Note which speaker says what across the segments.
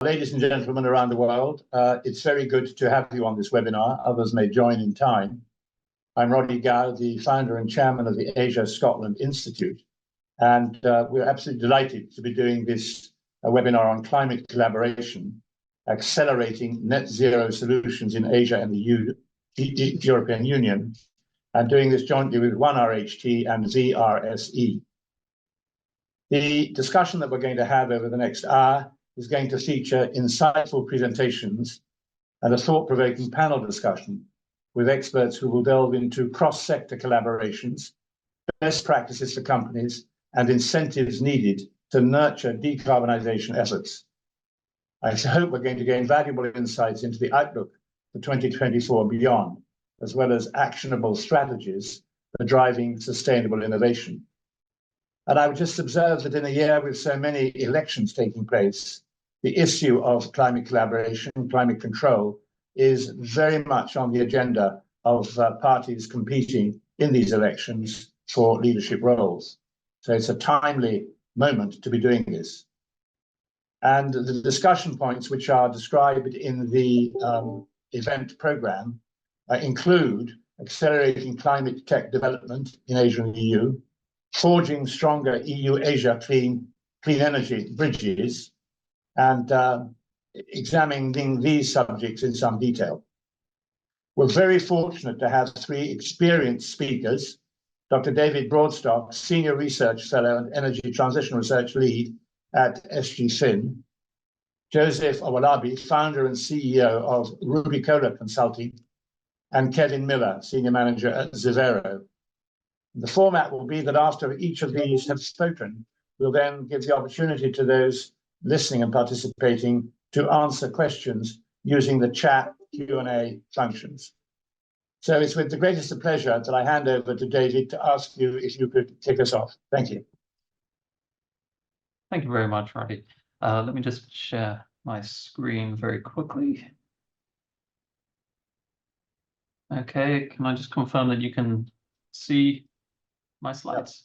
Speaker 1: ladies and gentlemen around the world, it's very good to have you on this webinar. Others may join in time. I'm Roddy Gow, the founder and chairman of the Asia Scotland Institute, and we're absolutely delighted to be doing this webinar on climate collaboration, accelerating net zero solutions in Asia and the European Union, and doing this jointly with 1RHT and ZRSE. The discussion that we're going to have over the next hour is going to feature insightful presentations and a thought-provoking panel discussion with experts who will delve into cross-sector collaborations, best practices for companies, and incentives needed to nurture decarbonisation efforts. I hope we're going to gain valuable insights into the outlook for 2024 and beyond, as well as actionable strategies for driving sustainable innovation. And I would just observe that in a year with so many elections taking place, the issue of climate collaboration, climate control, is very much on the agenda of parties competing in these elections for leadership roles. So it's a timely moment to be doing this. And the discussion points which are described in the event program include accelerating climate tech development in Asia and the EU, forging stronger EU-Asia clean energy bridges, and examining these subjects in some detail. We're very fortunate to have three experienced speakers: Dr. David Broadstock, Senior Research Fellow and Energy Transition Research Lead at SGFin; Joseph Owolabi, Founder and CEO of Rubicola Consulting; and Kevin Miller, Senior Manager at Zevero. The format will be that after each of these have spoken, we'll then give the opportunity to those listening and participating to answer questions using the chat Q&A functions. So it's with the greatest of pleasure that I hand over to David to ask you if you could kick us off. Thank you.
Speaker 2: Thank you very much, Roddy. Let me just share my screen very quickly. Okay, can I just confirm that you can see my slides?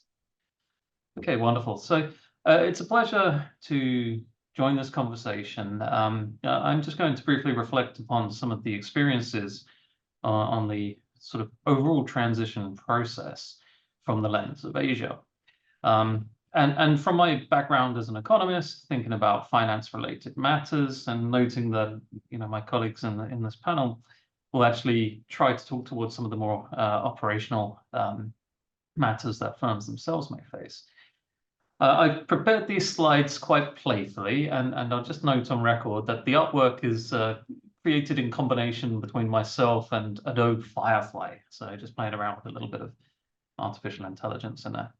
Speaker 2: Okay, wonderful. So it's a pleasure to join this conversation. I'm just going to briefly reflect upon some of the experiences on the sort of overall transition process from the lens of Asia. And from my background as an economist, thinking about finance-related matters, and noting that my colleagues in this panel will actually try to talk towards some of the more operational matters that firms themselves may face. I prepared these slides quite playfully, and I'll just note on record that the artwork is created in combination between myself and Adobe Firefly. So just playing around with a little bit of artificial intelligence in there.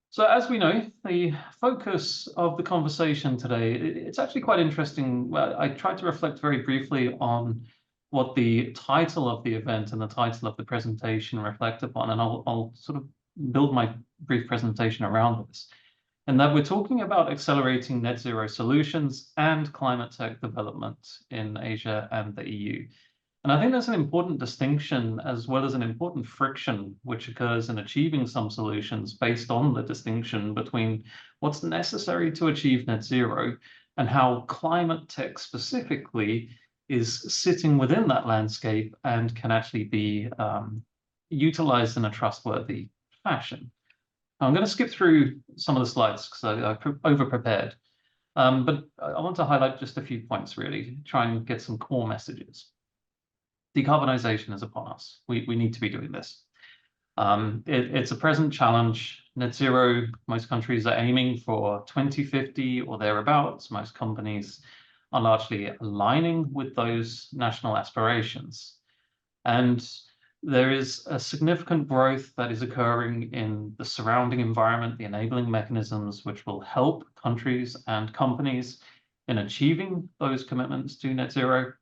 Speaker 2: So as we know, the focus of the conversation today, it's actually quite interesting. I tried to reflect very briefly on what the title of the event and the title of the presentation reflect upon, and I'll sort of build my brief presentation around this. And that we're talking about accelerating net zero solutions and climate tech development in Asia and the EU. And I think that's an important distinction, as well as an important friction which occurs in achieving some solutions based on the distinction between what's necessary to achieve net zero and how climate tech specifically is sitting within that landscape and can actually be utilized in a trustworthy fashion. I'm going to skip through some of the slides because I over-prepared, but I want to highlight just a few points, really, try and get some core messages. Decarbonisation is upon us. We need to be doing this. It's a present challenge. Net zero, most countries are aiming for 2050 or thereabouts. Most companies are largely aligning with those national aspirations. And there is a significant growth that is occurring in the surrounding environment, the enabling mechanisms which will help countries and companies in achieving those commitments to net zero.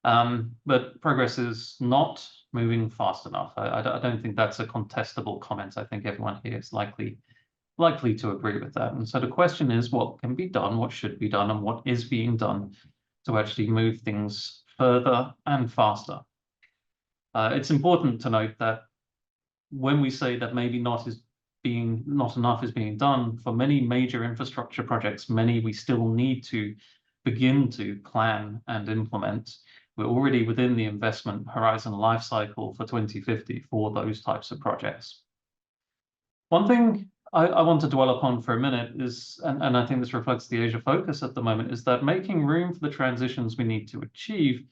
Speaker 2: But progress is not moving fast enough. I don't think that's a contestable comment. I think everyone here is likely to agree with that. And so the question is, what can be done, what should be done, and what is being done to actually move things further and faster? It's important to note that when we say that maybe not enough is being done for many major infrastructure projects, many we still need to begin to plan and implement. We're already within the investment horizon life cycle for 2050 for those types of projects. One thing I want to dwell upon for a minute is, and I think this reflects the Asia focus at the moment, is that making room for the transitions we need to achieve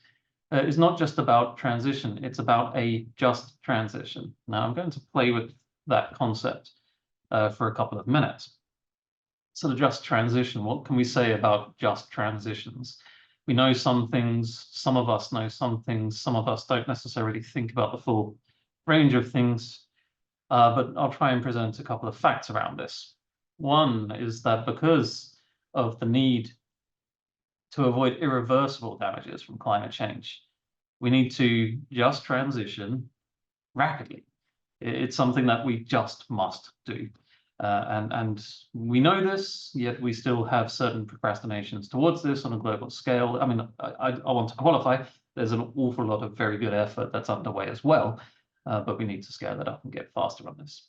Speaker 2: is not just about transition, it's about a just transition. Now, I'm going to play with that concept for a couple of minutes. So the just transition, what can we say about just transitions? We know some things, some of us know some things, some of us don't necessarily think about the full range of things. But I'll try and present a couple of facts around this. One is that because of the need to avoid irreversible damages from climate change, we need to just transition rapidly. It's something that we just must do. And we know this, yet we still have certain procrastinations towards this on a global scale. I mean, I want to qualify, there's an awful lot of very good effort that's underway as well. But we need to scale that up and get faster on this.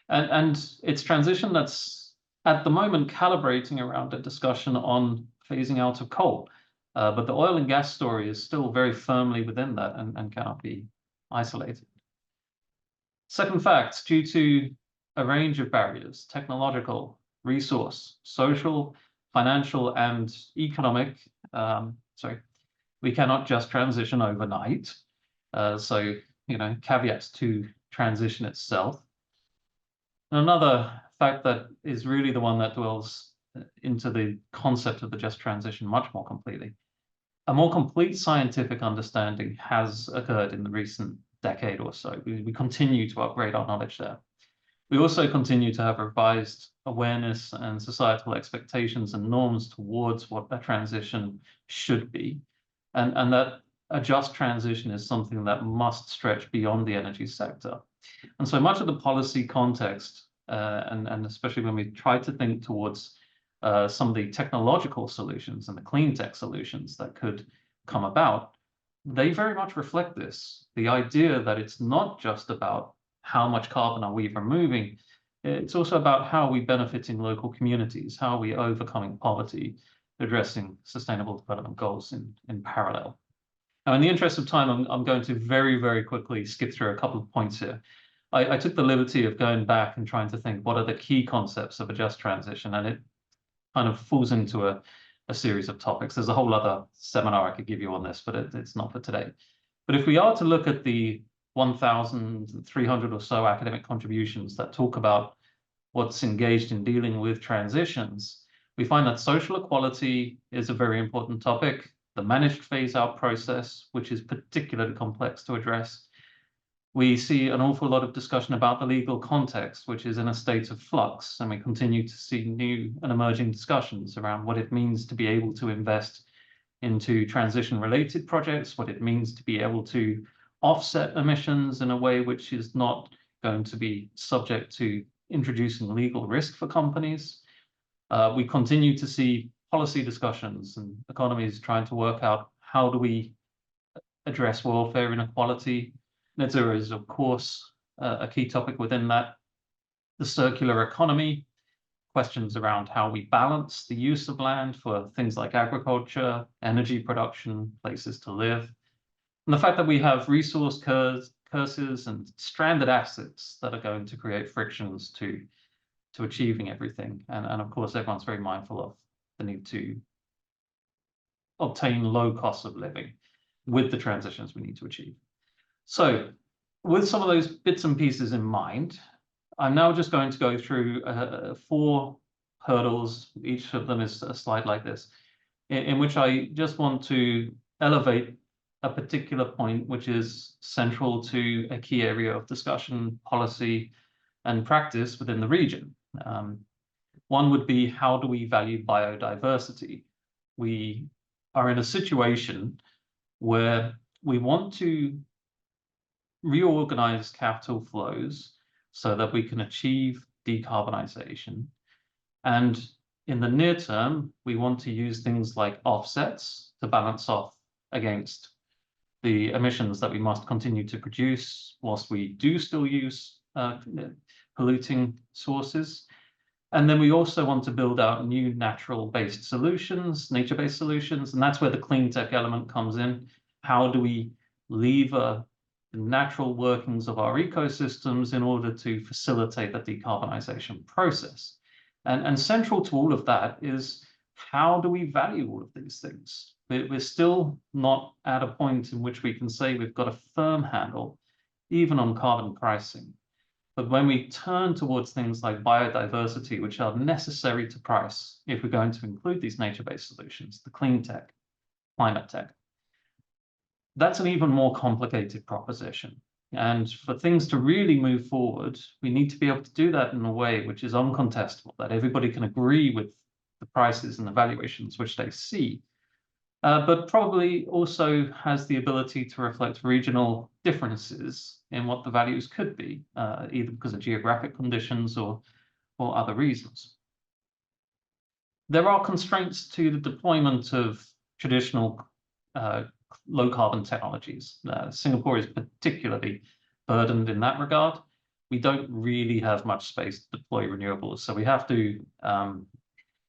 Speaker 2: And it's transition that's at the moment calibrating around a discussion on phasing out of coal. But the oil and gas story is still very firmly within that and cannot be isolated. Second fact, due to a range of barriers, technological, resource, social, financial, and economic, we cannot just transition overnight. So, caveats to transition itself. And another fact that is really the one that dwells into the concept of the just transition much more completely. A more complete scientific understanding has occurred in the recent decade or so. We continue to upgrade our knowledge there. We also continue to have revised awareness and societal expectations and norms towards what a transition should be. And that a just transition is something that must stretch beyond the energy sector. And so much of the policy context, and especially when we try to think towards some of the technological solutions and the clean tech solutions that could come about, they very much reflect this. The idea that it's not just about how much carbon are we removing, it's also about how we benefit in local communities, how are we overcoming poverty, addressing sustainable development goals in parallel. Now, in the interest of time, I'm going to very, very quickly skip through a couple of points here. I took the liberty of going back and trying to think what are the key concepts of a just transition, and it kind of falls into a series of topics. There's a whole other seminar I could give you on this, but it's not for today. But if we are to look at the 1,300 or so academic contributions that talk about what's engaged in dealing with transitions, we find that social equality is a very important topic. The managed phase-out process, which is particularly complex to address. We see an awful lot of discussion about the legal context, which is in a state of flux, and we continue to see new and emerging discussions around what it means to be able to invest into transition-related projects, what it means to be able to offset emissions in a way which is not going to be subject to introducing legal risk for companies. We continue to see policy discussions and economies trying to work out how do we address welfare inequality. Net zero is, of course, a key topic within that. The circular economy, questions around how we balance the use of land for things like agriculture, energy production, places to live. And the fact that we have resource curses and stranded assets that are going to create frictions to achieving everything. And of course, everyone's very mindful of the need to obtain low costs of living with the transitions we need to achieve. So with some of those bits and pieces in mind, I'm now just going to go through 4 hurdles. Each of them is a slide like this, in which I just want to elevate a particular point which is central to a key area of discussion, policy, and practice within the region. One would be, how do we value biodiversity? We are in a situation where we want to reorganize capital flows so that we can achieve decarbonisation. And in the near term, we want to use things like offsets to balance off against the emissions that we must continue to produce whilst we do still use polluting sources. And then we also want to build out new natural-based solutions, nature-based solutions, and that's where the clean tech element comes in. How do we lever the natural workings of our ecosystems in order to facilitate the decarbonisation process? And central to all of that is, how do we value all of these things? We're still not at a point in which we can say we've got a firm handle, even on carbon pricing. But when we turn towards things like biodiversity, which are necessary to price if we're going to include these nature-based solutions, the clean tech, climate tech, that's an even more complicated proposition. And for things to really move forward, we need to be able to do that in a way which is uncontestable, that everybody can agree with the prices and the valuations which they see, but probably also has the ability to reflect regional differences in what the values could be, either because of geographic conditions or other reasons. There are constraints to the deployment of traditional low carbon technologies. Singapore is particularly burdened in that regard. We don't really have much space to deploy renewables, so we have to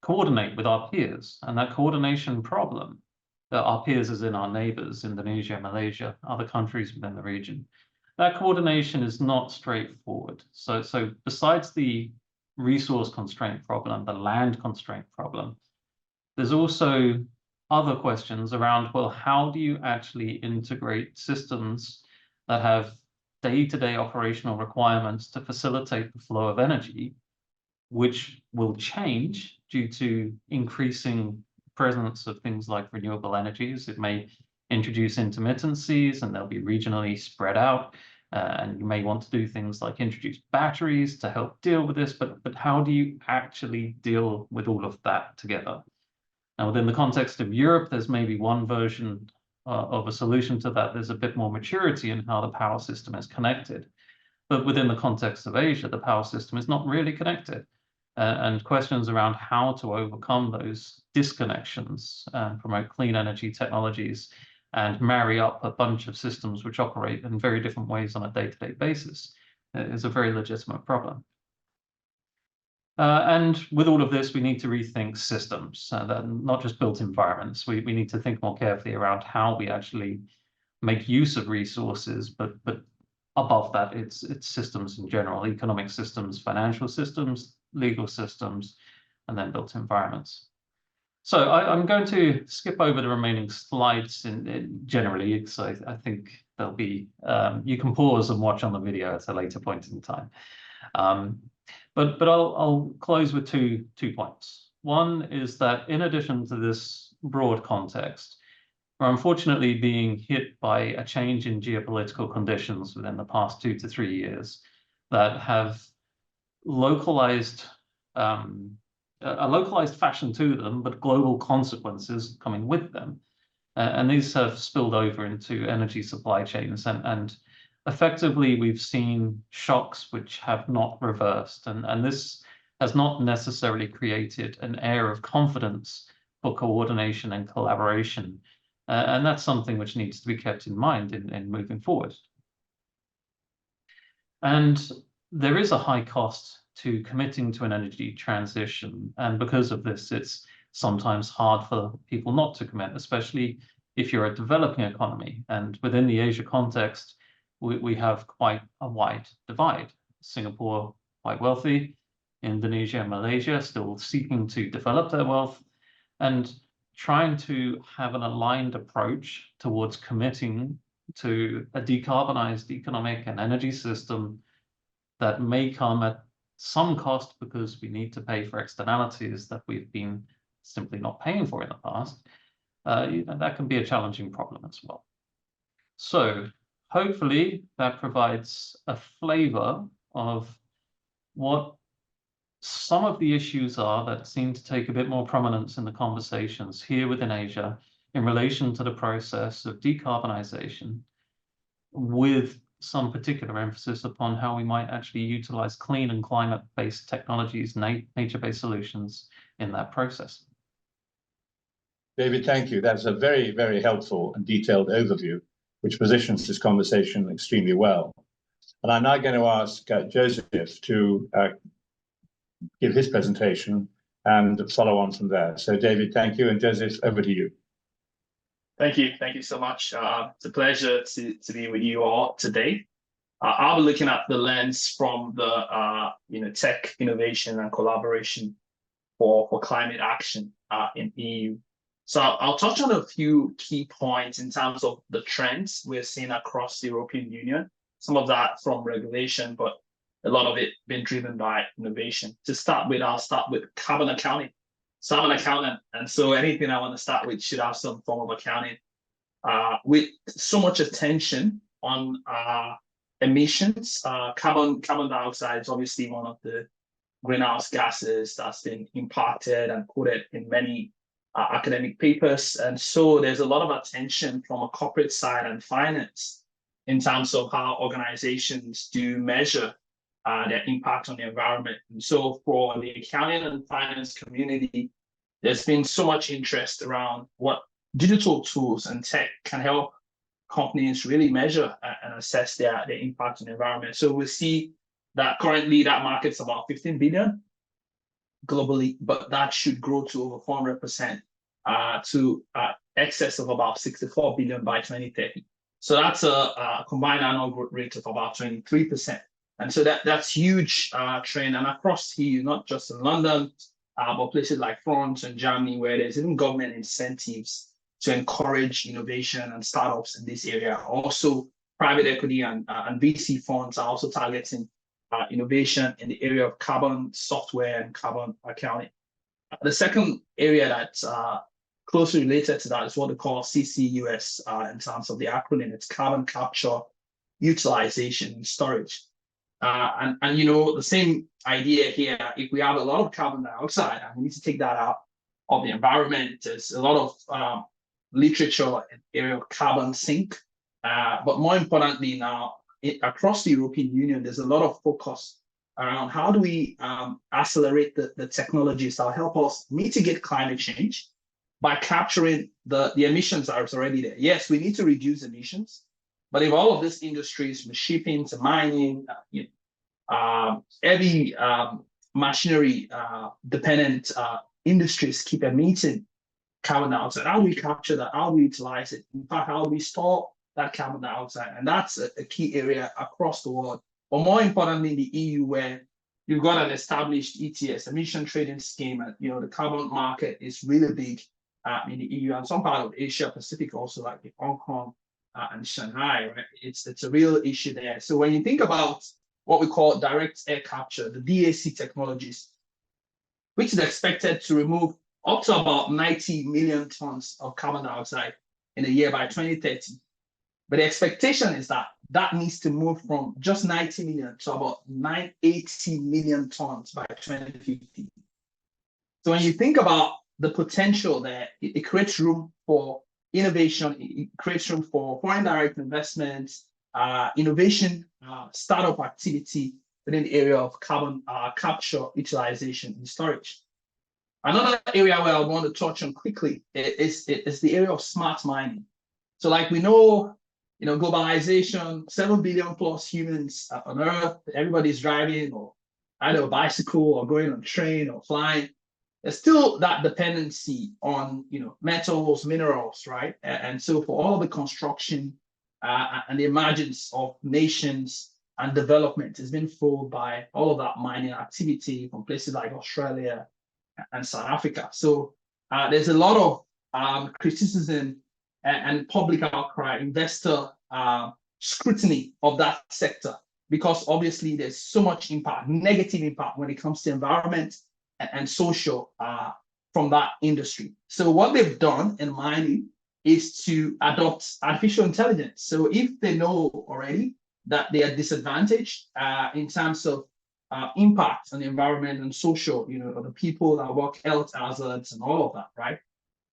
Speaker 2: coordinate with our peers, and that coordination problem, our peers as in our neighbors, Indonesia, Malaysia, other countries within the region, that coordination is not straightforward. So besides the resource constraint problem, the land constraint problem, there's also other questions around, well, how do you actually integrate systems that have day-to-day operational requirements to facilitate the flow of energy, which will change due to increasing presence of things like renewable energies. It may introduce intermittencies, and they'll be regionally spread out. And you may want to do things like introduce batteries to help deal with this, but how do you actually deal with all of that together? Now, within the context of Europe, there's maybe one version of a solution to that. There's a bit more maturity in how the power system is connected. But within the context of Asia, the power system is not really connected. And questions around how to overcome those disconnections and promote clean energy technologies and marry up a bunch of systems which operate in very different ways on a day-to-day basis is a very legitimate problem. And with all of this, we need to rethink systems, not just built environments. We need to think more carefully around how we actually make use of resources, but above that, it's systems in general, economic systems, financial systems, legal systems, and then built environments. So I'm going to skip over the remaining slides generally, because I think there'll be, you can pause and watch on the video at a later point in time. But I'll close with two points. One is that in addition to this broad context, we're unfortunately being hit by a change in geopolitical conditions within the past 2 to 3 years that have localized a localized fashion to them, but global consequences coming with them. And these have spilled over into energy supply chains, and effectively we've seen shocks which have not reversed. And this has not necessarily created an air of confidence for coordination and collaboration. And that's something which needs to be kept in mind in moving forward. And there is a high cost to committing to an energy transition. And because of this, it's sometimes hard for people not to commit, especially if you're a developing economy. And within the Asia context, we have quite a wide divide. Singapore, quite wealthy, Indonesia and Malaysia still seeking to develop their wealth, and trying to have an aligned approach towards committing to a decarbonized economic and energy system that may come at some cost because we need to pay for externalities that we've been simply not paying for in the past. That can be a challenging problem as well. So hopefully that provides a flavor of what some of the issues are that seem to take a bit more prominence in the conversations here within Asia in relation to the process of decarbonisation, with some particular emphasis upon how we might actually utilize clean and climate-based technologies, nature-based solutions in that process.
Speaker 1: David, thank you. That's a very, very helpful and detailed overview, which positions this conversation extremely well. And I'm now going to ask Joseph to give his presentation and follow on from there. So David, thank you. And Joseph, over to you.
Speaker 3: Thank you. Thank you so much. It's a pleasure to be with you all today. I'll be looking at the lens from the tech innovation and collaboration for climate action in EU. So I'll touch on a few key points in terms of the trends we're seeing across the European Union. Some of that from regulation, but a lot of it being driven by innovation. To start with, I'll start with carbon accounting. So I'm an accountant, and so anything I want to start with should have some form of accounting. With so much attention on emissions, carbon dioxide is obviously one of the greenhouse gases that's been impacted and quoted in many academic papers. And so there's a lot of attention from a corporate side and finance in terms of how organizations do measure their impact on the environment. And so for the accounting and finance community, there's been so much interest around what digital tools and tech can help companies really measure and assess their impact on the environment. So we see that currently that market's about 15 billion globally, but that should grow to over 400% to excess of about 64 billion by 2030. So that's a combined annual growth rate of about 23%. And so that's huge trend, and across EU, not just in London, but places like France and Germany, where there's even government incentives to encourage innovation and startups in this area. Also, private equity and VC funds are also targeting innovation in the area of carbon software and carbon accounting. The second area that's closely related to that is what they call CCUS in terms of the acronym. It's carbon capture, utilization, and storage. And the same idea here, if we have a lot of carbon dioxide and we need to take that out of the environment, there's a lot of literature in the area of carbon sink. But more importantly now, across the European Union, there's a lot of focus around how do we accelerate the technologies that will help us mitigate climate change by capturing the emissions that are already there. Yes, we need to reduce emissions, but if all of these industries, from shipping to mining, heavy machinery dependent industries keep emitting carbon dioxide, how do we capture that? How do we utilize it? In fact, how do we store that carbon dioxide? And that's a key area across the world. But more importantly, in the EU, where you've got an established ETS, emission trading scheme, and the carbon market is really big in the EU and some part of Asia Pacific also, like in Hong Kong and Shanghai, right? It's a real issue there. So when you think about what we call direct air capture, the DAC technologies, which is expected to remove up to about 90 million tons of carbon dioxide in a year by 2030. But the expectation is that that needs to move from just 90 million to about 980 million tons by 2050. So when you think about the potential there, it creates room for innovation, it creates room for foreign direct investments, innovation, startup activity within the area of carbon capture, utilization, and storage. Another area where I want to touch on quickly is the area of smart mining. So like we know, globalization, 7 billion plus humans on Earth, everybody's driving or either a bicycle or going on a train or flying. There's still that dependency on metals, minerals, right? And so for all the construction and the emergence of nations and development has been fueled by all of that mining activity from places like Australia and South Africa. So there's a lot of criticism and public outcry, investor scrutiny of that sector, because obviously there's so much impact, negative impact when it comes to environment and social from that industry. So what they've done in mining is to adopt artificial intelligence. So if they know already that they are disadvantaged in terms of impact on the environment and social, the people that work, health hazards and all of that, right?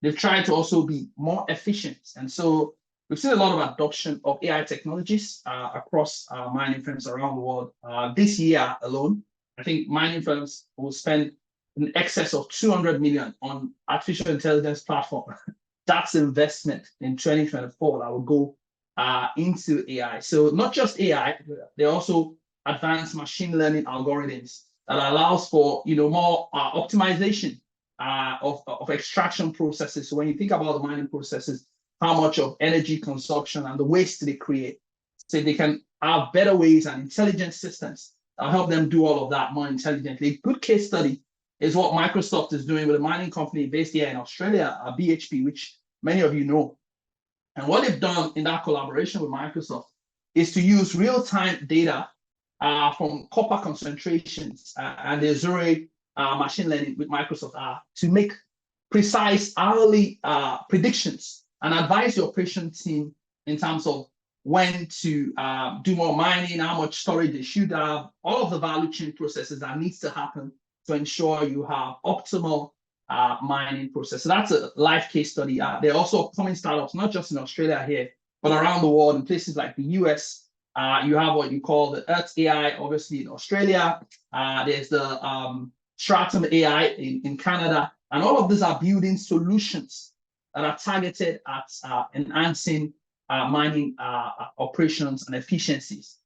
Speaker 3: They've tried to also be more efficient. And so we've seen a lot of adoption of AI technologies across mining firms around the world. This year alone, I think mining firms will spend in excess of 200 million on artificial intelligence platform. That's investment in 2024 that will go into AI. So not just AI, they also advanced machine learning algorithms that allows for more optimization of extraction processes. So when you think about the mining processes, how much of energy consumption and the waste they create, so they can have better ways and intelligent systems that help them do all of that more intelligently. A good case study is what Microsoft is doing with a mining company based here in Australia, BHP, which many of you know. And what they've done in that collaboration with Microsoft is to use real-time data from copper concentrations and the Azure machine learning with Microsoft to make precise hourly predictions and advise the operation team in terms of when to do more mining, how much storage they should have, all of the value chain processes that needs to happen to ensure you have optimal mining process. So that's a live case study. There are also upcoming startups, not just in Australia here, but around the world in places like the US. You have what you call the Earth AI, obviously in Australia. There's the Stratum AI in Canada. And all of these are building solutions that are targeted at enhancing mining operations and efficiencies.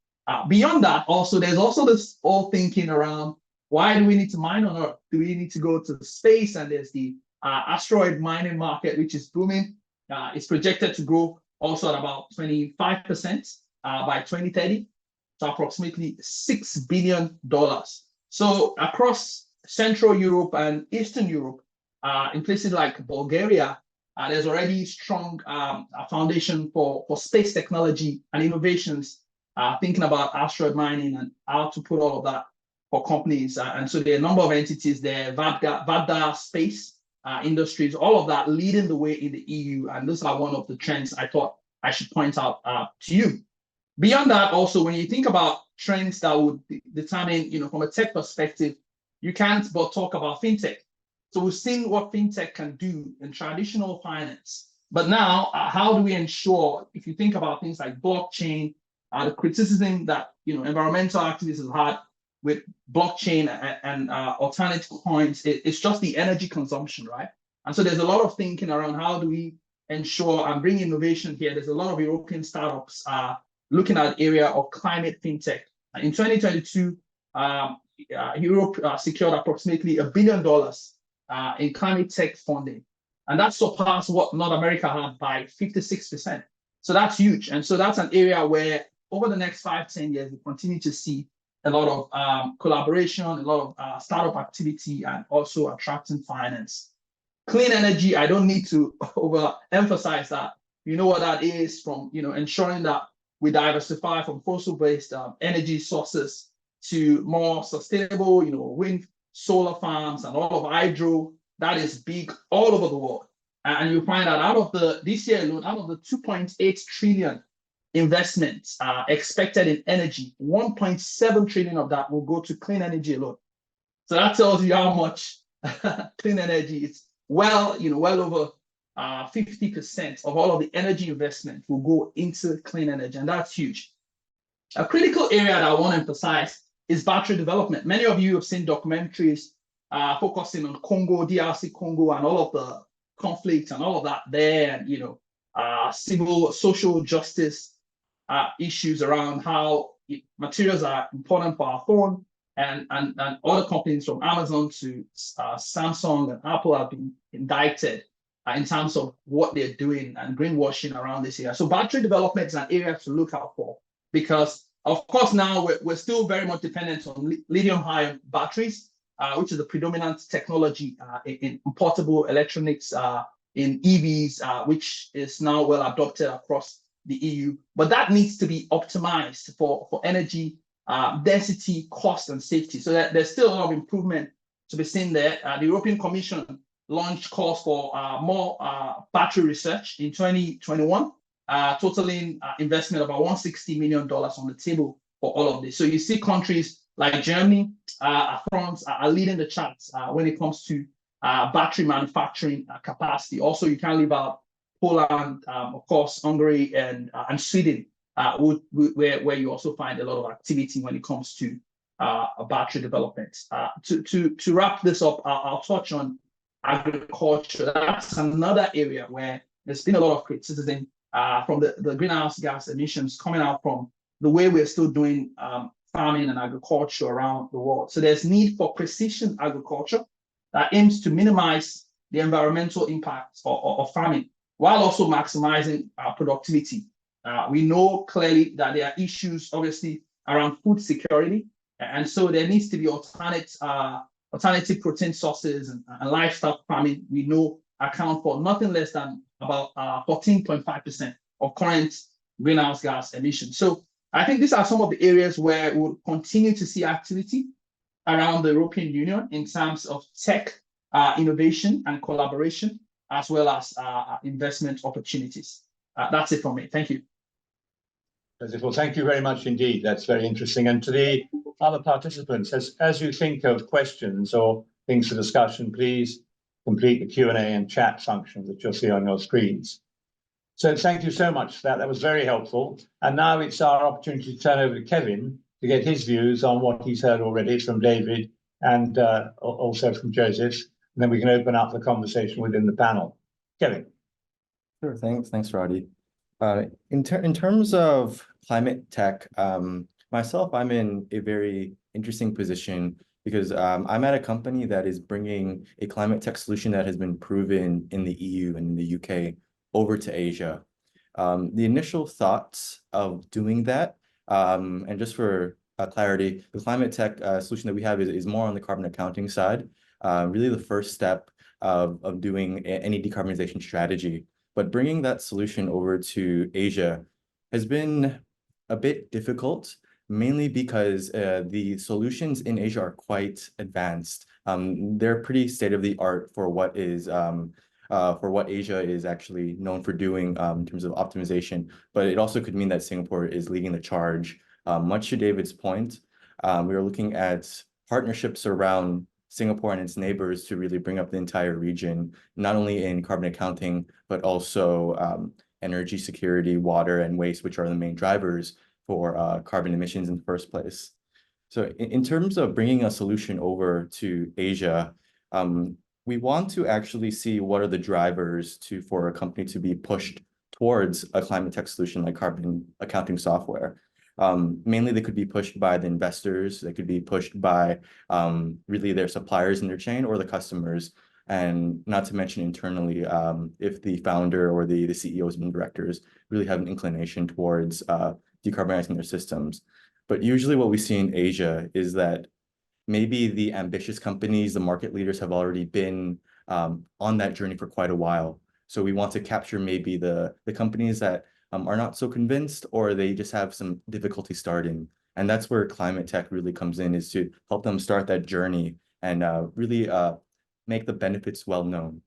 Speaker 3: Beyond that, also, there's also this whole thinking around, why do we need to mine on Earth? Do we need to go to space? And there's the asteroid mining market, which is booming. It's projected to grow also at about 25% by 2030, to approximately $6 billion. So across Central Europe and Eastern Europe, in places like Bulgaria, there's already strong foundation for space technology and innovations, thinking about asteroid mining and how to put all of that for companies. And so there are a number of entities there, Vada Space Industries, all of that leading the way in the EU. And those are one of the trends I thought I should point out to you. Beyond that, also, when you think about trends that would determine, from a tech perspective, you can't but talk about fintech. So we've seen what fintech can do in traditional finance. But now, how do we ensure, if you think about things like blockchain, the criticism that environmental activists have had with blockchain and alternate coins, it's just the energy consumption, right? And so there's a lot of thinking around how do we ensure and bring innovation here. There's a lot of European startups looking at the area of climate fintech. In 2022, Europe secured approximately $1 billion in climate tech funding. And that surpassed what North America had by 56%. So that's huge. And so that's an area where over the next 5-10 years, we continue to see a lot of collaboration, a lot of startup activity, and also attracting finance. Clean energy, I don't need to overemphasize that. You know what that is, from ensuring that we diversify from fossil-based energy sources to more sustainable, wind, solar farms, and all of hydro. That is big all over the world. And you find that this year alone, out of the 2.8 trillion investments expected in energy, 1.7 trillion of that will go to clean energy alone. So that tells you how much clean energy is. Well over 50% of all of the energy investment will go into clean energy, and that's huge. A critical area that I want to emphasize is battery development. Many of you have seen documentaries focusing on Congo, DRC Congo, and all of the conflicts and all of that there, and civil, social justice issues around how materials are important for our phone, and other companies from Amazon to Samsung and Apple have been indicted in terms of what they're doing and greenwashing around this area. So battery development is an area to look out for, because of course now we're still very much dependent on lithium-ion batteries, which is the predominant technology in portable electronics, in EVs, which is now well adopted across the EU. But that needs to be optimized for energy density, cost, and safety. So there's still a lot of improvement to be seen there. The European Commission launched calls for more battery research in 2021, totaling investment of about $160 million on the table for all of this. So you see countries like Germany, France are leading the charts when it comes to battery manufacturing capacity. Also, you can't leave out Poland, of course, Hungary, and Sweden, where you also find a lot of activity when it comes to battery development. To wrap this up, I'll touch on agriculture. That's another area where there's been a lot of criticism from the greenhouse gas emissions coming out from the way we're still doing farming and agriculture around the world. So there's need for precision agriculture that aims to minimize the environmental impacts of farming while also maximizing productivity. We know clearly that there are issues, obviously, around food security, and so there needs to be alternative protein sources, and livestock farming, we know, account for nothing less than about 14.5% of current greenhouse gas emissions. So I think these are some of the areas where we'll continue to see activity around the European Union in terms of tech innovation and collaboration, as well as investment opportunities. That's it from me. Thank you.
Speaker 1: Well, thank you very much indeed. That's very interesting. And to the other participants, as you think of questions or things for discussion, please complete the Q&A and chat function that you'll see on your screens. So thank you so much for that. That was very helpful. And now it's our opportunity to turn over to Kevin to get his views on what he's heard already from David and also from Joseph. And then we can open up the conversation within the panel. Kevin.
Speaker 4: Sure, thanks, Roddy. In terms of climate tech, myself, I'm in a very interesting position because I'm at a company that is bringing a climate tech solution that has been proven in the EU and in the UK over to Asia. The initial thoughts of doing that, and just for clarity, the climate tech solution that we have is more on the carbon accounting side, really the first step of doing any decarbonization strategy. But bringing that solution over to Asia has been a bit difficult, mainly because the solutions in Asia are quite advanced. They're pretty state-of-the-art for what Asia is actually known for doing in terms of optimization. But it also could mean that Singapore is leading the charge. Much to David's point, we are looking at partnerships around Singapore and its neighbors to really bring up the entire region, not only in carbon accounting, but also energy security, water, and waste, which are the main drivers for carbon emissions in the first place. So in terms of bringing a solution over to Asia, we want to actually see what are the drivers for a company to be pushed towards a climate tech solution like carbon accounting software. Mainly they could be pushed by the investors, they could be pushed by really their suppliers in their chain or the customers, and not to mention internally, if the founder or the CEOs and directors really have an inclination towards decarbonizing their systems. But usually what we see in Asia is that maybe the ambitious companies, the market leaders have already been on that journey for quite a while. So we want to capture maybe the companies that are not so convinced, or they just have some difficulty starting. And that's where climate tech really comes in, is to help them start that journey and really make the benefits well known.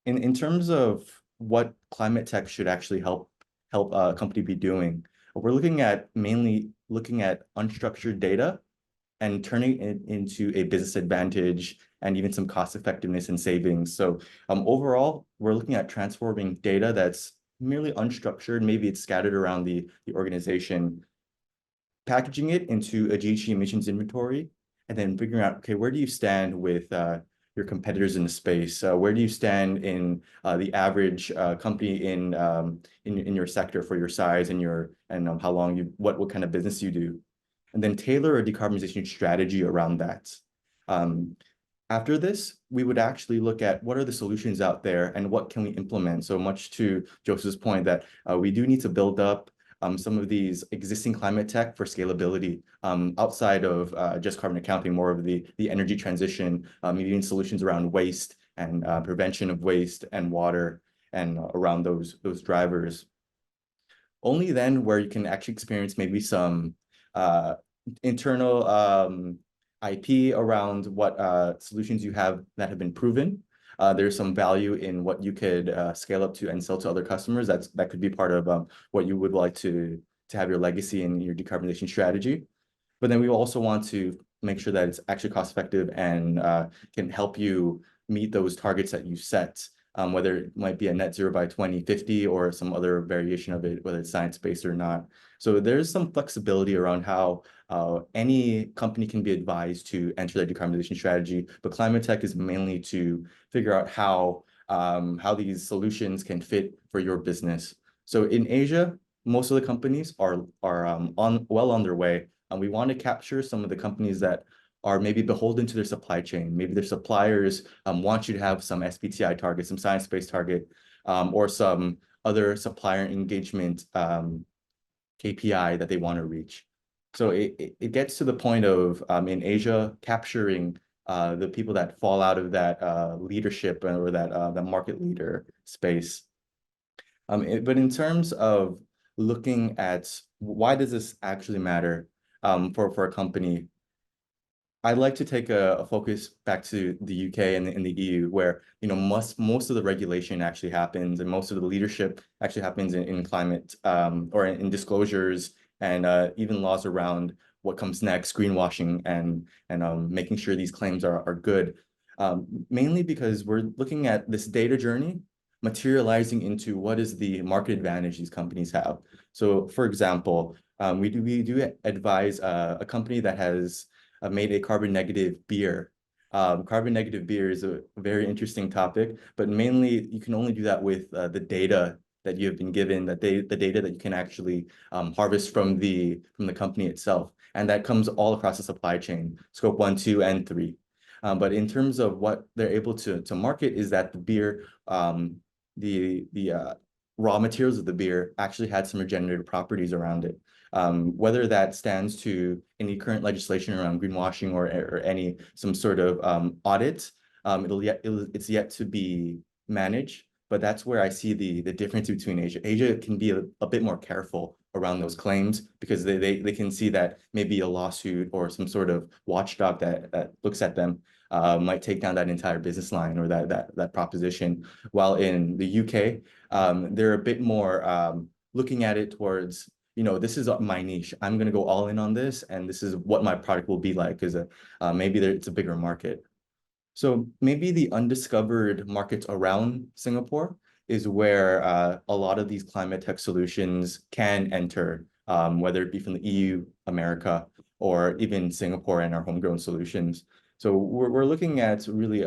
Speaker 4: In terms of what climate tech should actually help a company be doing, we're mainly looking at unstructured data and turning it into a business advantage and even some cost effectiveness and savings. So overall, we're looking at transforming data that's merely unstructured, maybe it's scattered around the organization, packaging it into a GHG emissions inventory, and then figuring out, okay, where do you stand with your competitors in the space? Where do you stand in the average company in your sector for your size and how long what kind of business you do, and then tailor a decarbonization strategy around that. After this, we would actually look at what are the solutions out there and what can we implement. So much to Joseph's point that we do need to build up some of these existing climate tech for scalability outside of just carbon accounting, more of the energy transition, maybe even solutions around waste and prevention of waste and water and around those drivers. Only then where you can actually experience maybe some internal IP around what solutions you have that have been proven. There's some value in what you could scale up to and sell to other customers. That could be part of what you would like to have your legacy in your decarbonization strategy. But then we also want to make sure that it's actually cost effective and can help you meet those targets that you set, whether it might be a net zero by 2050 or some other variation of it, whether it's science-based or not. So there's some flexibility around how any company can be advised to enter their decarbonization strategy, but climate tech is mainly to figure out how these solutions can fit for your business. So in Asia, most of the companies are well on their way. And we want to capture some of the companies that are maybe beholden to their supply chain. Maybe their suppliers want you to have some SBTi target, some science-based target, or some other supplier engagement KPI that they want to reach. So it gets to the point of in Asia capturing the people that fall out of that leadership or that market leader space. But in terms of looking at why does this actually matter for a company, I'd like to take a focus back to the UK and the EU, where most of the regulation actually happens, and most of the leadership actually happens in climate or in disclosures, and even laws around what comes next, greenwashing, and making sure these claims are good. Mainly because we're looking at this data journey materializing into what is the market advantage these companies have. So, for example, we do advise a company that has made a carbon negative beer. Carbon negative beer is a very interesting topic, but mainly you can only do that with the data that you have been given, the data that you can actually harvest from the company itself, and that comes all across the supply chain, scope 1, 2, and 3. But in terms of what they're able to market is that the beer, the raw materials of the beer actually had some regenerative properties around it. Whether that stands to any current legislation around greenwashing or any some sort of audit, it's yet to be managed. But that's where I see the difference between Asia. Asia can be a bit more careful around those claims because they can see that maybe a lawsuit or some sort of watchdog that looks at them might take down that entire business line or that proposition. While in the UK, they're a bit more looking at it towards, this is my niche. I'm going to go all in on this, and this is what my product will be like, because maybe it's a bigger market. So maybe the undiscovered markets around Singapore is where a lot of these climate tech solutions can enter, whether it be from the EU, America, or even Singapore and our homegrown solutions. So we're looking at really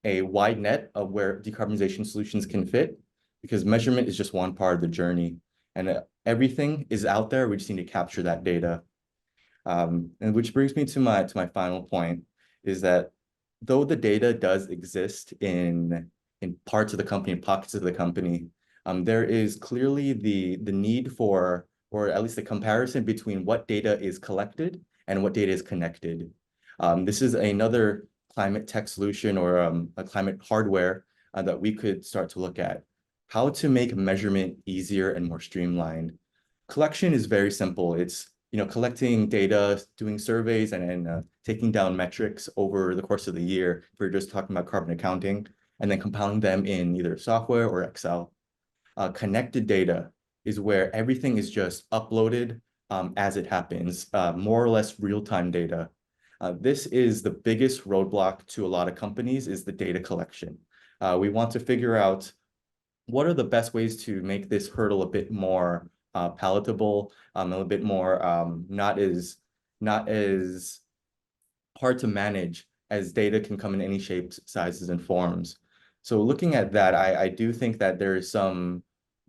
Speaker 4: a wide net of where decarbonization solutions can fit, because measurement is just one part of the journey, and everything is out there. We just need to capture that data. And which brings me to my final point, is that though the data does exist in parts of the company, pockets of the company, there is clearly the need for, or at least the comparison between what data is collected and what data is connected. This is another climate tech solution or a climate hardware that we could start to look at. How to make measurement easier and more streamlined. Collection is very simple. It's collecting data, doing surveys, and taking down metrics over the course of the year. If we're just talking about carbon accounting, and then compiling them in either software or Excel. Connected data is where everything is just uploaded as it happens, more or less real-time data. This is the biggest roadblock to a lot of companies, is the data collection. We want to figure out what are the best ways to make this hurdle a bit more palatable, a little bit more not as hard to manage, as data can come in any shapes, sizes, and forms. So looking at that, I do think that there is some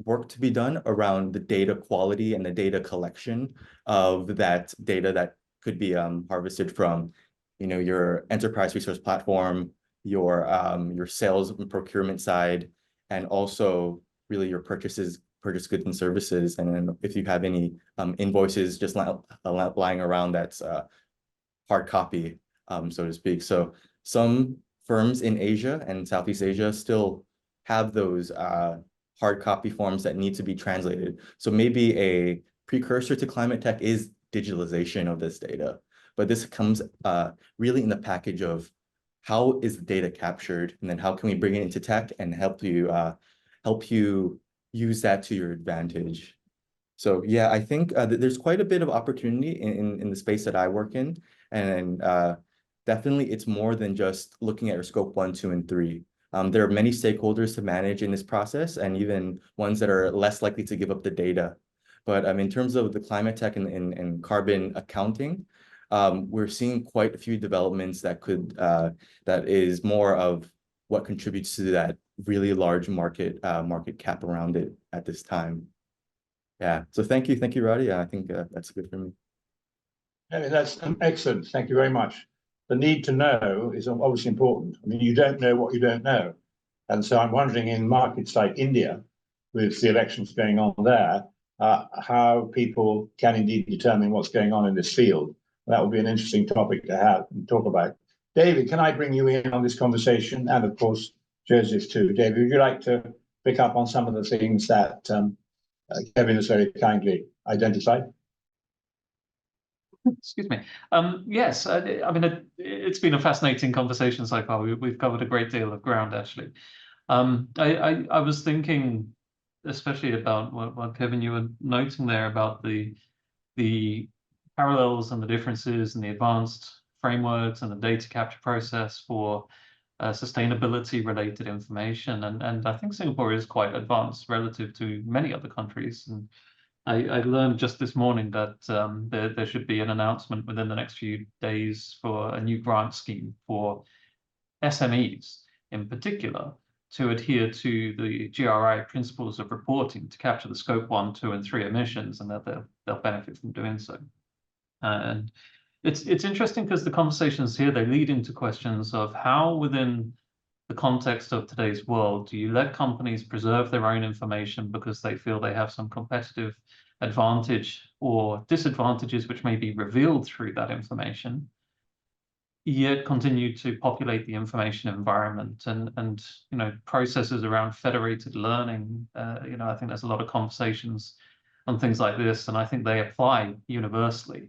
Speaker 4: work to be done around the data quality and the data collection of that data that could be harvested from, your enterprise resource platform, your sales and procurement side, and also really your purchase goods and services. And then if you have any invoices just lying around, that's hard copy, so to speak. So some firms in Asia and Southeast Asia still have those hard copy forms that need to be translated. So maybe a precursor to climate tech is digitalization of this data. But this comes really in the package of how is the data captured, and then how can we bring it into tech and help you use that to your advantage. So yeah, I think there's quite a bit of opportunity in the space that I work in, and definitely it's more than just looking at your scope 1, 2, and 3. There are many stakeholders to manage in this process, and even ones that are less likely to give up the data. But in terms of the climate tech and carbon accounting, we're seeing quite a few developments that is more of what contributes to that really large market cap around it at this time. Yeah. So thank you, Roddy. I think that's good for me.
Speaker 1: That's excellent. Thank you very much. The need to know is obviously important. I mean, you don't know what you don't know. And so I'm wondering in markets like India, with the elections going on there, how people can indeed determine what's going on in this field. That would be an interesting topic to have and talk about. David, can I bring you in on this conversation? And of course, Joseph too. David, would you like to pick up on some of the things that Kevin has very kindly identified?
Speaker 2: Excuse me. Yes, I mean, it's been a fascinating conversation so far. We've covered a great deal of ground, actually. I was thinking, especially about what Kevin, you were noting there about the parallels and the differences in the advanced frameworks and the data capture process for sustainability related information. And I think Singapore is quite advanced relative to many other countries. And I learned just this morning that there should be an announcement within the next few days for a new grant scheme for SMEs in particular to adhere to the GRI principles of reporting to capture the scope 1, 2, and 3 emissions, and that they'll benefit from doing so. And it's interesting because the conversations here, they lead into questions of how within the context of today's world do you let companies preserve their own information because they feel they have some competitive advantage or disadvantages which may be revealed through that information, yet continue to populate the information environment and you know, processes around federated learning. You know, I think there's a lot of conversations on things like this, and I think they apply universally.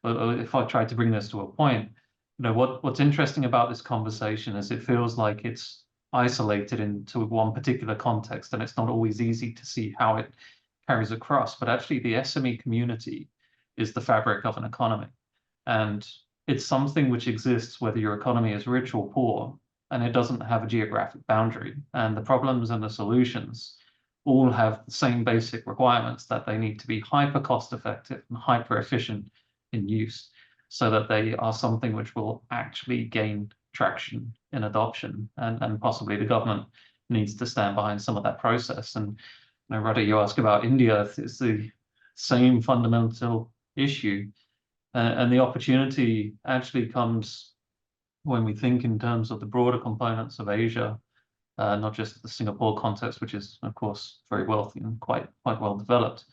Speaker 2: But if I try to bring this to a point, you know, what's interesting about this conversation is it feels like it's isolated into one particular context, and it's not always easy to see how it carries across. But actually, the SME community is the fabric of an economy, and it's something which exists whether your economy is rich or poor, and it doesn't have a geographic boundary. And the problems and the solutions all have the same basic requirements, that they need to be hyper cost effective and hyper efficient in use, so that they are something which will actually gain traction in adoption, and possibly the government needs to stand behind some of that process. And you know, Ruddy, you ask about India, it's the same fundamental issue. And the opportunity actually comes when we think in terms of the broader components of Asia, not just the Singapore context, which is, of course, very wealthy and quite well developed,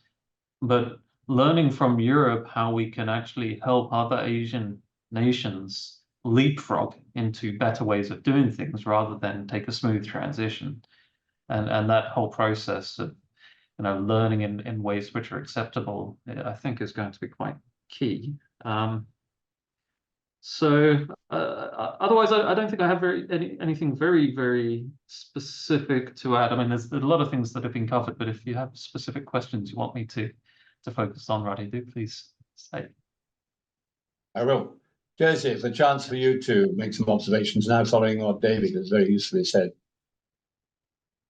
Speaker 2: but learning from Europe how we can actually help other Asian nations leapfrog into better ways of doing things rather than take a smooth transition. And that whole process of, you know, learning in ways which are acceptable, I think is going to be quite key. Otherwise, I don't think I have anything very specific to add. I mean, there's a lot of things that have been covered, but if you have specific questions you want me to focus on, Roddy, do please say.
Speaker 1: I will. Joseph, a chance for you to make some observations now following what David has very usefully said.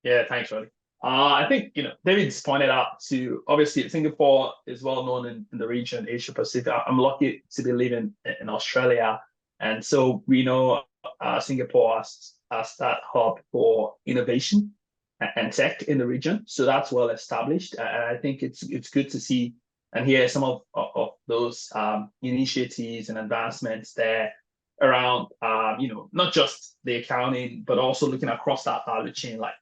Speaker 3: Yeah, thanks, Roddy. I think, you know, David's pointed out to, obviously, Singapore is well known in the region, Asia Pacific. I'm lucky to be living in Australia. And so we know Singapore as that hub for innovation and tech in the region. So that's well established. And I think it's good to see and hear some of those initiatives and advancements there around, you know, not just the accounting, but also looking across that value chain, like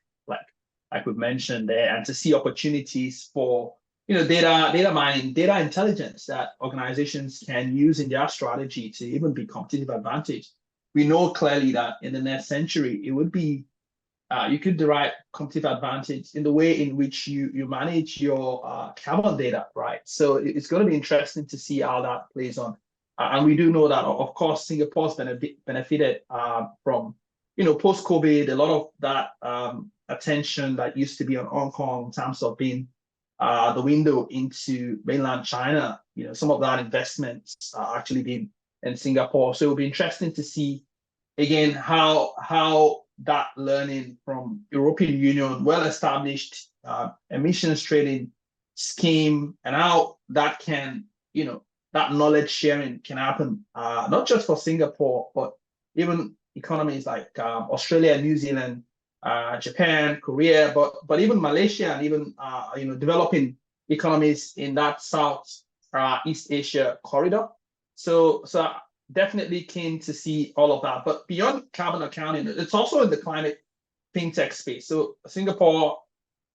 Speaker 3: we've mentioned there, and to see opportunities for, you know, data mining, data intelligence that organizations can use in their strategy to even be competitive advantage. We know clearly that in the next century, it would be, you could derive competitive advantage in the way in which you manage your carbon data, right? So it's going to be interesting to see how that plays on. And we do know that, of course, Singapore's benefited from, you know, post-COVID, a lot of that attention that used to be on Hong Kong in terms of being the window into mainland China, you know, some of that investments are actually being in Singapore. So it'll be interesting to see, again, how that learning from European Union, well-established emissions trading scheme, and how that can, you know, that knowledge sharing can happen, not just for Singapore, but even economies like Australia, New Zealand, Japan, Korea, but even Malaysia, and even you know, developing economies in that South East Asia corridor. So definitely keen to see all of that. But beyond carbon accounting, it's also in the climate fintech space. So Singapore,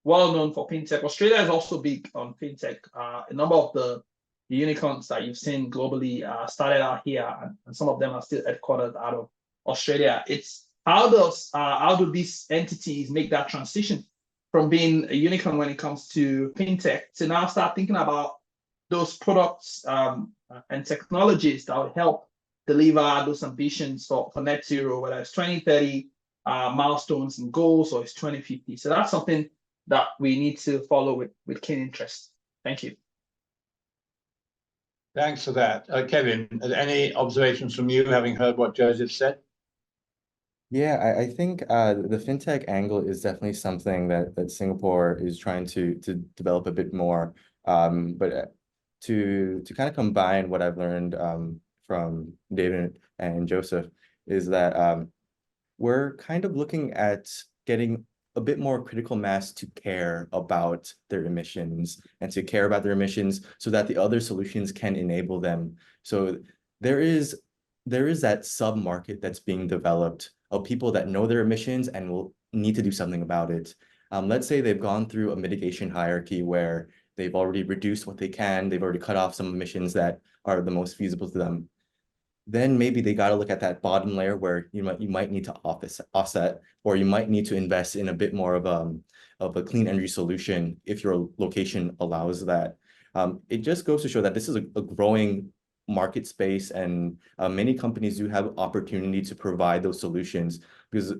Speaker 3: well known for fintech. Australia is also big on fintech. A number of the unicorns that you've seen globally started out here, and some of them are still headquartered out of Australia. It's how do these entities make that transition from being a unicorn when it comes to fintech to now start thinking about those products and technologies that would help deliver those ambitions for net zero, whether it's 2030 milestones and goals, or it's 2050. So that's something that we need to follow with keen interest. Thank you.
Speaker 1: Thanks for that. Kevin, any observations from you, having heard what Joseph said?
Speaker 4: Yeah, I think the fintech angle is definitely something that Singapore is trying to develop a bit more. But to kind of combine what I've learned from David and Joseph is that we're kind of looking at getting a bit more critical mass to care about their emissions and to care about their emissions so that the other solutions can enable them. So there is that sub-market that's being developed of people that know their emissions and will need to do something about it. Let's say they've gone through a mitigation hierarchy where they've already reduced what they can, they've already cut off some emissions that are the most feasible to them. Then maybe they got to look at that bottom layer where you might need to offset, or you might need to invest in a bit more of a clean energy solution if your location allows that. It just goes to show that this is a growing market space, and many companies do have opportunity to provide those solutions, because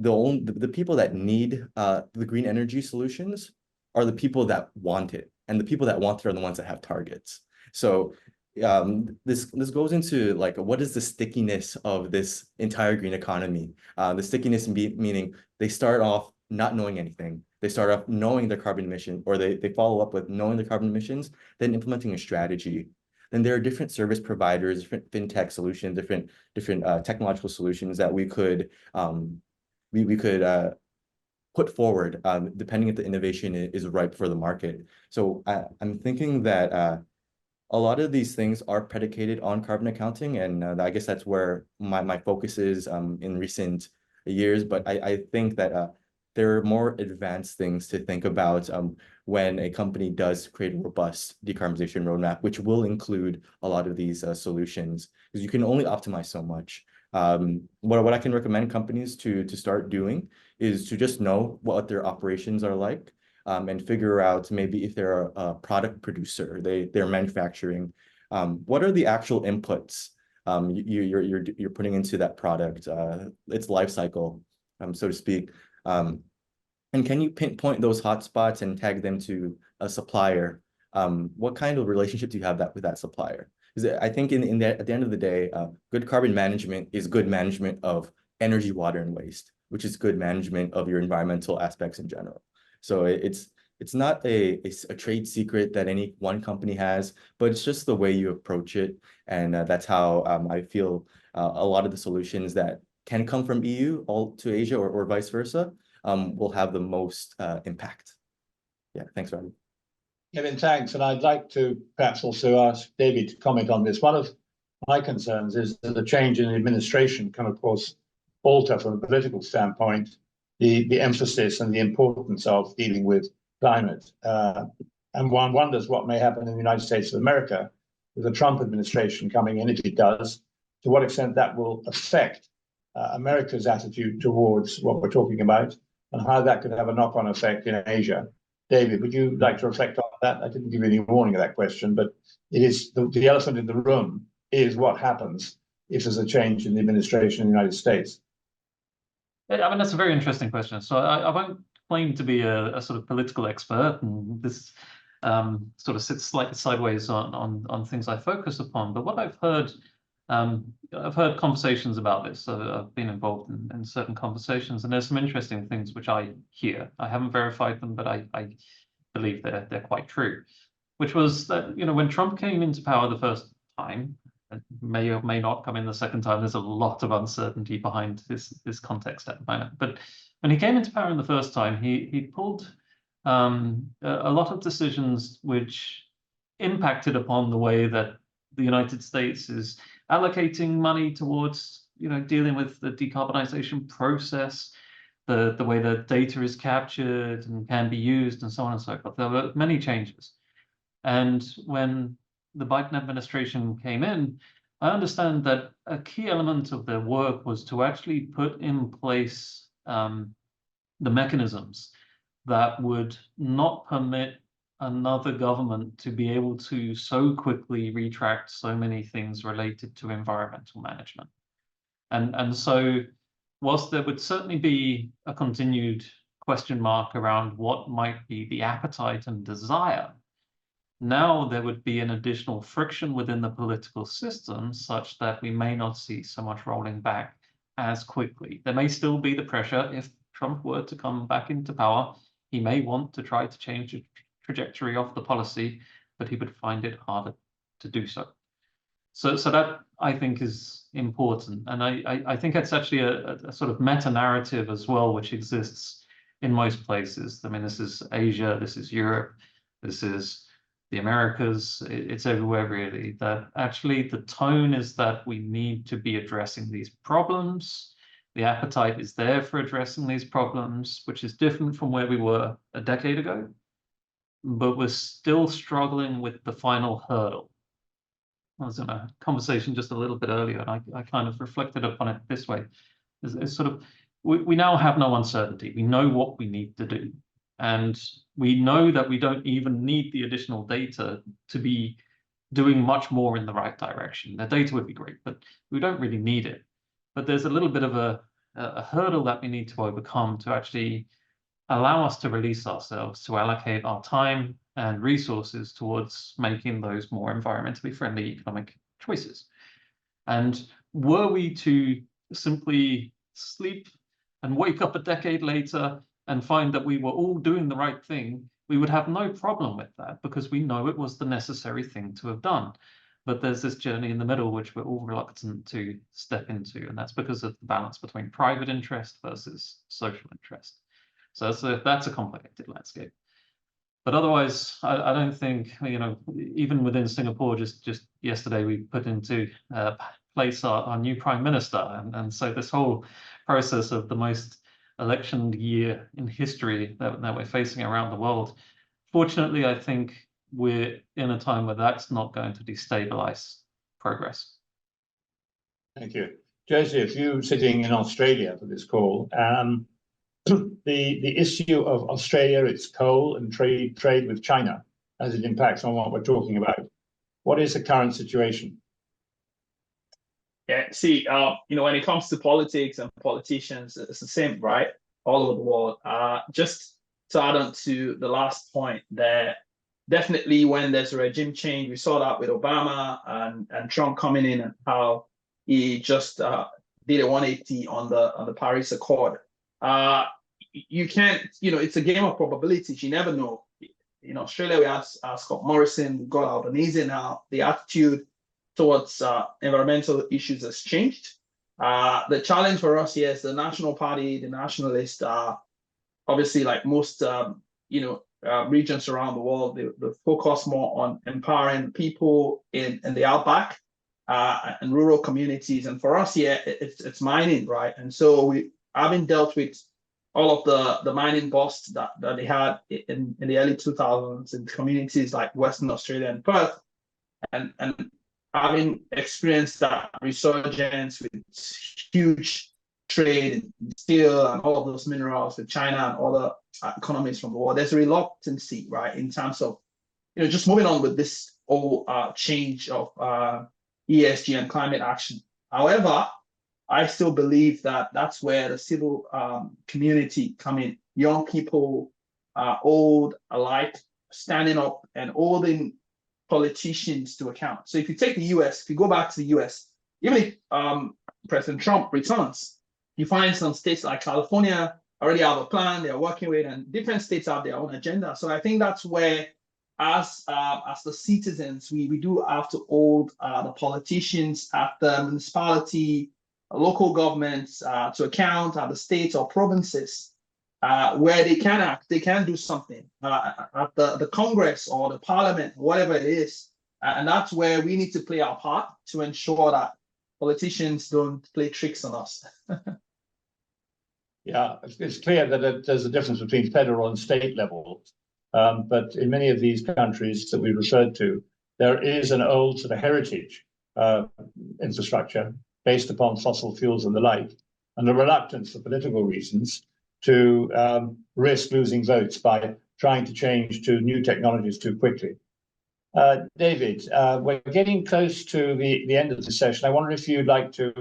Speaker 4: the people that need the green energy solutions are the people that want it, and the people that want it are the ones that have targets. So this goes into like, what is the stickiness of this entire green economy? The stickiness meaning they start off not knowing anything. They start off knowing their carbon emission, or they follow up with knowing their carbon emissions, then implementing a strategy. Then there are different service providers, different fintech solutions, different technological solutions that we could put forward, depending if the innovation is ripe for the market. So I'm thinking that a lot of these things are predicated on carbon accounting, and I guess that's where my focus is in recent years. But I think that there are more advanced things to think about when a company does create a robust decarbonization roadmap, which will include a lot of these solutions, because you can only optimize so much. What I can recommend companies to start doing is to just know what their operations are like. And figure out maybe if they're a product producer, they're manufacturing, what are the actual inputs you're putting into that product, its life cycle, so to speak, and can you pinpoint those hotspots and tag them to a supplier? What kind of relationship do you have with that supplier? Because I think at the end of the day, good carbon management is good management of energy, water, and waste, which is good management of your environmental aspects in general. So it's not a trade secret that any one company has, but it's just the way you approach it. And that's how I feel a lot of the solutions that can come from EU all to Asia or vice versa will have the most impact. Yeah, thanks, Rodney.
Speaker 1: Kevin, thanks. And I'd like to perhaps also ask David to comment on this. One of my concerns is that the change in administration can, of course, alter from a political standpoint the emphasis and the importance of dealing with climate. And one wonders what may happen in the United States of America with the Trump administration coming in, if it does, to what extent that will affect America's attitude towards what we're talking about, and how that could have a knock-on effect in Asia. David, would you like to reflect on that? I didn't give you any warning of that question, but it is the elephant in the room is what happens if there's a change in the administration in the United States.
Speaker 2: I mean, that's a very interesting question. So I won't claim to be a sort of political expert, and this sort of sits slightly sideways on things I focus upon. But what I've heard conversations about this. So I've been involved in certain conversations, and there's some interesting things which I hear. I haven't verified them, but I believe they're quite true. Which was that, you know, when Trump came into power the first time, may or may not come in the second time. There's a lot of uncertainty behind this context at the moment. But when he came into power in the first time, he pulled a lot of decisions which impacted upon the way that the United States is allocating money towards, dealing with the decarbonisation process, the way the data is captured and can be used, and so on and so forth. There were many changes. And when the Biden administration came in, I understand that a key element of their work was to actually put in place the mechanisms that would not permit another government to be able to so quickly retract so many things related to environmental management. And so whilst there would certainly be a continued question mark around what might be the appetite and desire, now there would be an additional friction within the political system such that we may not see so much rolling back as quickly. There may still be the pressure. If Trump were to come back into power, he may want to try to change the trajectory of the policy, but he would find it harder to do so. So that, I think, is important. And I think it's actually a sort of meta-narrative as well, which exists in most places. I mean, this is Asia, this is Europe, this is the Americas, it's everywhere really, that actually the tone is that we need to be addressing these problems. The appetite is there for addressing these problems, which is different from where we were a decade ago, but we're still struggling with the final hurdle. I was in a conversation just a little bit earlier, and I kind of reflected upon it this way. It's sort of, we now have no uncertainty. We know what we need to do. And we know that we don't even need the additional data to be doing much more in the right direction. The data would be great, but we don't really need it. But there's a little bit of a hurdle that we need to overcome to actually allow us to release ourselves, to allocate our time and resources towards making those more environmentally friendly economic choices. And were we to simply sleep and wake up a decade later and find that we were all doing the right thing, we would have no problem with that because we know it was the necessary thing to have done. But there's this journey in the middle which we're all reluctant to step into, and that's because of the balance between private interest versus social interest. So that's a complicated landscape. But otherwise, I don't think, even within Singapore, just yesterday, we put into place our new prime minister. And so this whole process of the most election year in history that we're facing around the world, fortunately, I think we're in a time where that's not going to destabilize progress.
Speaker 1: Thank you. Joseph, you sitting in Australia for this call, the issue of Australia, its coal and trade with China, as it impacts on what we're talking about. What is the current situation?
Speaker 3: Yeah, see, when it comes to politics and politicians, it's the same, right? All over the world. Just to add on to the last point there, definitely when there's a regime change, we saw that with Obama and Trump coming in and how he just did a 180 on the Paris Accord. You can't, it's a game of probabilities. You never know. In Australia, we had Scott Morrison, we got Albanese now. The attitude towards environmental issues has changed. The challenge for us here is the National Party, the nationalists are obviously, like most regions around the world, they focus more on empowering people in the outback and rural communities. And for us here, it's mining, right? And so we haven't dealt with all of the mining busts that they had in the early 2000s in communities like Western Australia and Perth, and having experienced that resurgence with huge trade in steel and all of those minerals with China and other economies from the world, there's a reluctancy, right, in terms of just moving on with this whole change of ESG and climate action. However, I still believe that that's where the civil community come in, young people, old alike, standing up and holding politicians to account. So if you take the US, if you go back to the US, even if President Trump returns, you find some states like California already have a plan they're working with, and different states have their own agenda. So I think that's where, as the citizens, we do have to hold the politicians at the municipality, local governments to account, at the states or provinces, where they can act, they can do something at the Congress or the Parliament, whatever it is. And that's where we need to play our part to ensure that politicians don't play tricks on us.
Speaker 1: Yeah, it's clear that there's a difference between federal and state level. But in many of these countries that we referred to, there is an old sort of heritage infrastructure based upon fossil fuels and the like, and a reluctance for political reasons to risk losing votes by trying to change to new technologies too quickly. David, we're getting close to the end of the session. I wonder if you'd like to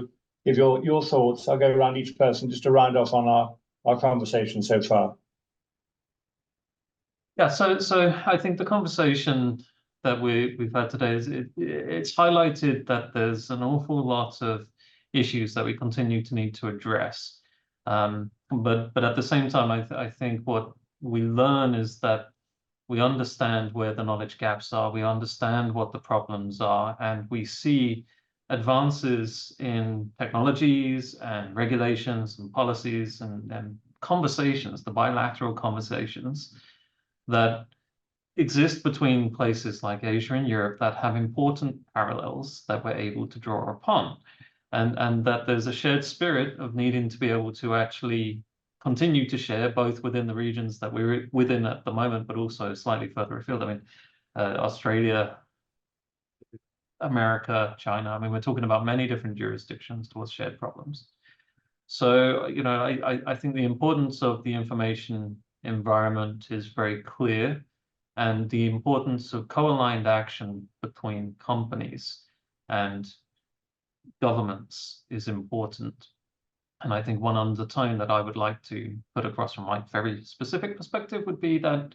Speaker 1: give your thoughts. I'll go around each person just to round off on our conversation so far.
Speaker 2: Yeah, so I think the conversation that we've had today is it's highlighted that there's an awful lot of issues that we continue to need to address. But at the same time, I think what we learn is that we understand where the knowledge gaps are, we understand what the problems are, and we see advances in technologies and regulations and policies and conversations, the bilateral conversations that exist between places like Asia and Europe that have important parallels that we're able to draw upon. And that there's a shared spirit of needing to be able to actually continue to share both within the regions that we're within at the moment, but also slightly further afield. I mean, Australia, America, China, I mean, we're talking about many different jurisdictions towards shared problems. So, you know, I think the importance of the information environment is very clear, and the importance of co-aligned action between companies and governments is important. And I think one undertone that I would like to put across from my very specific perspective would be that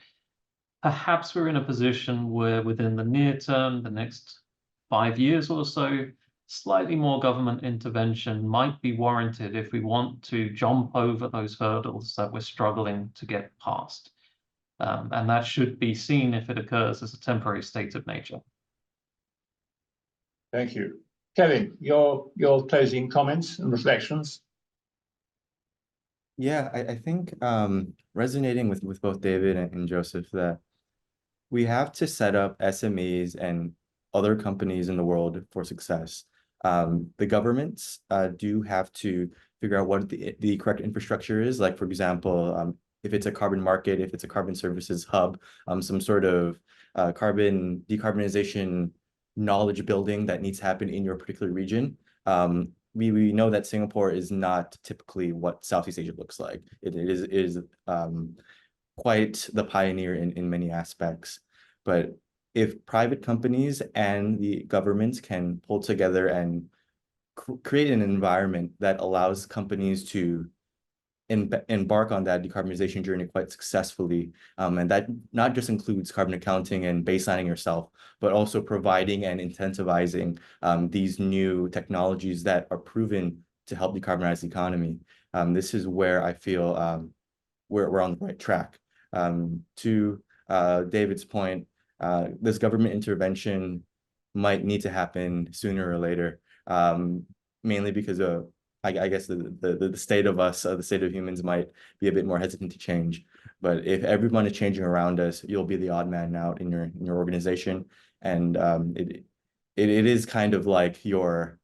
Speaker 2: perhaps we're in a position where within the near term, the next 5 years or so, slightly more government intervention might be warranted if we want to jump over those hurdles that we're struggling to get past. And that should be seen, if it occurs, as a temporary state of nature.
Speaker 1: Thank you. Kevin, your closing comments and reflections?
Speaker 4: Yeah, I think resonating with both David and Joseph, that we have to set up SMEs and other companies in the world for success. The governments do have to figure out what the correct infrastructure is. Like, for example, if it's a carbon market, if it's a carbon services hub, some sort of carbon decarbonization knowledge building that needs to happen in your particular region. We know that Singapore is not typically what Southeast Asia looks like. It is quite the pioneer in many aspects. But if private companies and the governments can pull together and create an environment that allows companies to embark on that decarbonization journey quite successfully, and that not just includes carbon accounting and baselining yourself, but also providing and incentivizing these new technologies that are proven to help decarbonize the economy. This is where I feel we're on the right track. To David's point, this government intervention might need to happen sooner or later, mainly because of, I guess the state of us, the state of humans might be a bit more hesitant to change. But if everyone is changing around us, you'll be the odd man out in your organization, and it is kind of like you're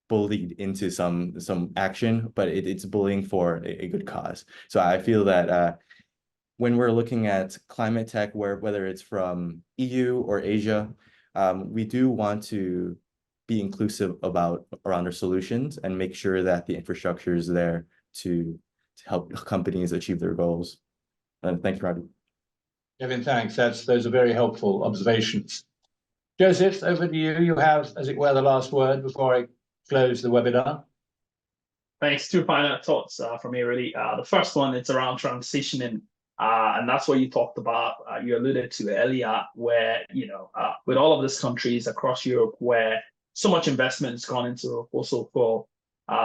Speaker 4: bullied into some action, but it's bullying for a good cause. So I feel that when we're looking at climate tech, whether it's from EU or Asia, we do want to be inclusive around our solutions and make sure that the infrastructure is there to help companies achieve their goals. Thanks, Roddy.
Speaker 1: Kevin, thanks. Those are very helpful observations. Joseph, over to you. You have, as it were, the last word before I close the webinar.
Speaker 3: Thanks. Two final thoughts from me, really. The first one, it's around transitioning. And that's what you talked about, you alluded to earlier, where, with all of these countries across Europe where so much investment has gone into fossil fuel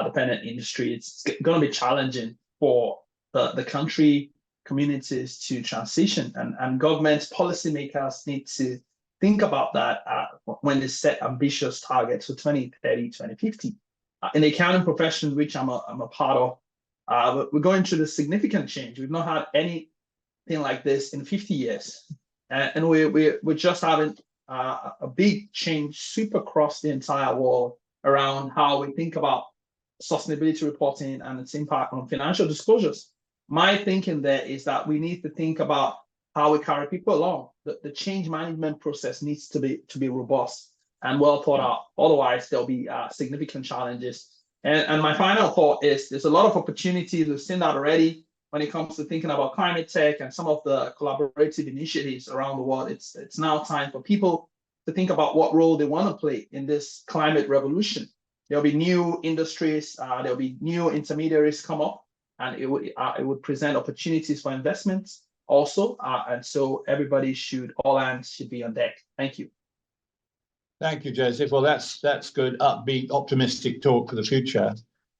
Speaker 3: dependent industry, it's going to be challenging for the country communities to transition, and governments, policymakers need to think about that when they set ambitious targets for 2030, 2050. In the accounting profession, which I'm a part of, we're going through this significant change. We've not had anything like this in 50 years. And we're just having a big change sweep across the entire world around how we think about sustainability reporting and its impact on financial disclosures. My thinking there is that we need to think about how we carry people along. The change management process needs to be robust and well thought out. Otherwise, there'll be significant challenges. And my final thought is there's a lot of opportunities. We've seen that already when it comes to thinking about climate tech and some of the collaborative initiatives around the world. It's now time for people to think about what role they want to play in this climate revolution. There'll be new industries, there'll be new intermediaries come up, and it would present opportunities for investments also. And so everybody all hands should be on deck. Thank you.
Speaker 1: Thank you, Joseph. Well, that's good, upbeat, optimistic talk for the future.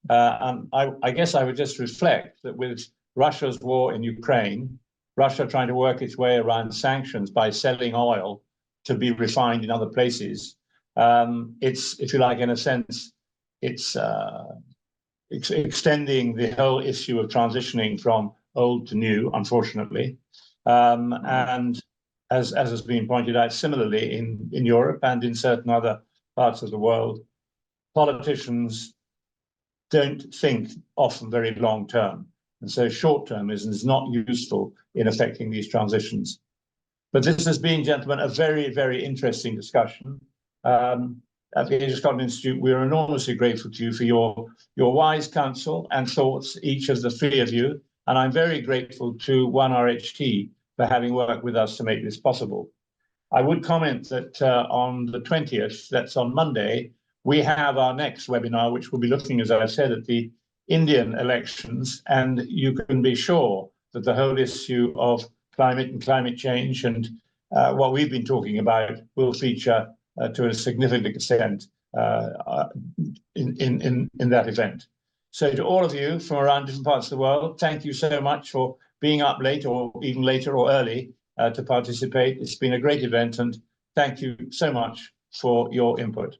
Speaker 1: I guess I would just reflect that with Russia's war in Ukraine, Russia trying to work its way around sanctions by selling oil to be refined in other places, it's, if you like, in a sense, it's extending the whole issue of transitioning from old to new, unfortunately. And as has been pointed out, similarly in Europe and in certain other parts of the world, politicians don't think often very long term. And so short-termism is not useful in affecting these transitions. But this has been, gentlemen, a very, very interesting discussion. At the Asia Scotland Institute, we are enormously grateful to you for your wise counsel and thoughts, each of the three of you. And I'm very grateful to 1RHT for having worked with us to make this possible. I would comment that on the 20th, that's on Monday, we have our next webinar, which will be looking, as I said, at the Indian elections. And you can be sure that the whole issue of climate and climate change and what we've been talking about will feature to a significant extent in that event. So to all of you from around different parts of the world, thank you so much for being up late or even later or early to participate. It's been a great event, and thank you so much for your input.